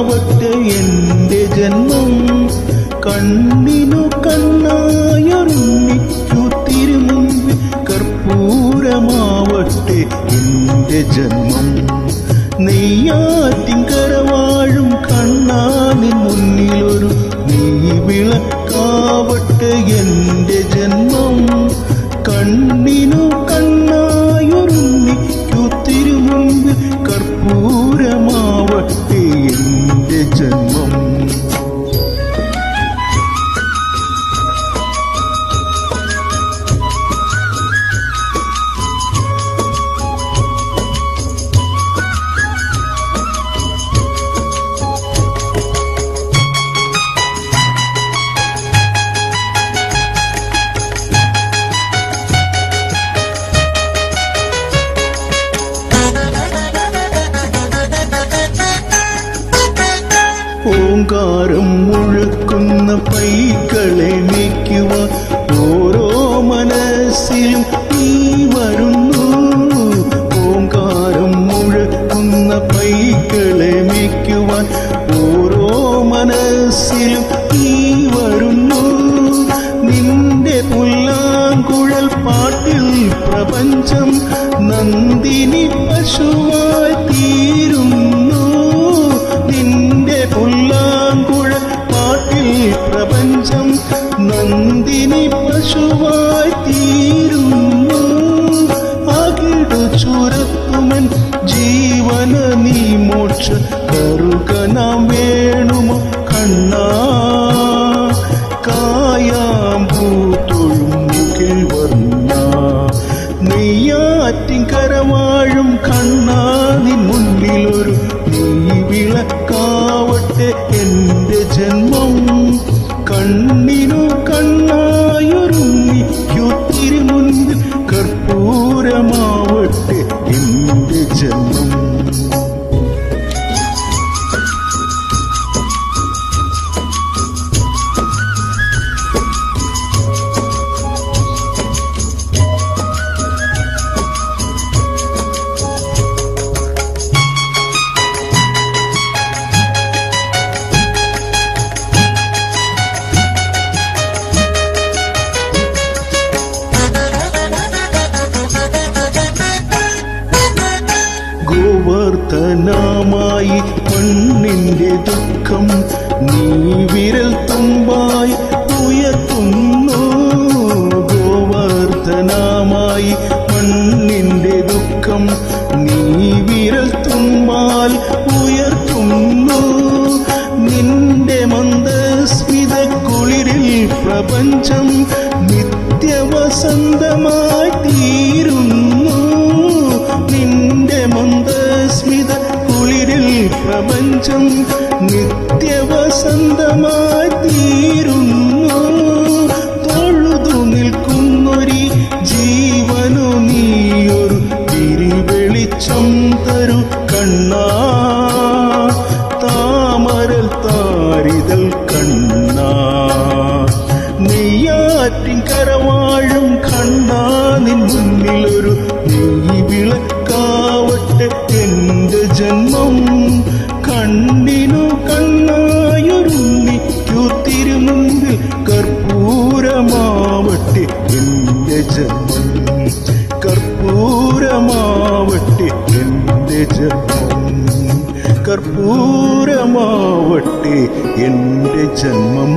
കർപ്പൂരമാവട്ടെ എൻ്റെ ജന്മം, കണ്ണിനു കണ്ണായൊരുമിച്ചു തിരുമുമ്പിൽ കർപ്പൂരമാവട്ടെ എൻ്റെ ജന്മം. നെയ്യാറ്റിൻകര വാഴും കണ്ണാ നിൻ മുന്നിലൊരു നെയ്വിളക്കാവട്ടെ എൻ്റെ ജന്മം, കണ്ണിനു കണ്ണായൊരുമിച്ചു തിരുമുമ്പിൽ കർപ്പൂരമാവട്ടെ എൻ്റെ ജന്മം. ഓങ്കാരം മുഴക്കുന്ന പൈക്കളെ മേയ്ക്കുവാൻ ഓരോ മനസ്സിലും നീ വരുന്നു. ഓങ്കാരം മുഴക്കുന്ന പൈക്കളെ മേയ്ക്കുവാൻ ഓരോ മനസ്സിലും നീ വരുന്നു. നിന്റെ പുല്ലാങ്കുഴൽ പാട്ടിൽ പ്രപഞ്ചം നന്ദിനി പശുവായി തീരുന്നു. നിന്റെ പുല്ലാങ്കുഴൽ പാട്ടിൽ പ്രപഞ്ചം നന്ദിനി പശുവായി തീരുന്നു. അകിടു ചുരത്തുമൻ ജീവന നീ മോക്ഷ കറുകനാം വേണുമോ കണ്ണാ, കായാമ്പൂത്തൊഴും മുകിൽ വർണ്ണ. നെയ്യാറ്റിൻകര വാഴും കണ്ണാ നിൻ മുന്നിലൊരു നെയ്വിളക്കാവട്ടെ എൻ്റെ ജന്മം, കണ്ണിനു കണ്ണായൊരുമിക്കു തിരുമുൻപിൽ കർപ്പൂരമാവട്ടെ എൻ്റെ ജന്മം. ഗോവർദ്ധനമായി മണ്ണിന്റെ ദുഃഖം നീ വിരൽ തുമ്പായി ഉയർത്തുന്നു. ഗോവർദ്ധനമായി മണ്ണിന്റെ ദുഃഖം നീ വിരൽ തുമ്പാൽ ഉയർത്തുന്നു. നിന്റെ മന്ദസ്മിത കുളിരിൽ പ്രപഞ്ചം നിത്യവസന്തമായി തീരുന്നു. നിന്റെ മന്ദസ്മിത കുളിരിൽ പ്രപഞ്ചം നിത്യവസന്തമായി തീരുന്നു. തൊഴുതു നിൽക്കുന്നൊരി ജീവനു നീയൊരു തിരിവെളിച്ചം തരു കണ്ണാ, താമരൽ താരിതൽ കണ്ണാ. നെയ്യാറ്റിൻകര വാഴും കണ്ണാ നിൻ മുന്നിലൊരു നെയ്വിളക്കാവട്ടെ എൻ്റെ ജന്മം, കണ്ണിനു കണ്ണായൊരുമിക്കു തിരുമുമ്പിൽ കർപ്പൂരമാവട്ടെ എൻ്റെ ജന്മം, കർപ്പൂരമാവട്ടെ എൻ്റെ ജന്മം, കർപ്പൂരമാവട്ടെ എൻ്റെ ജന്മം.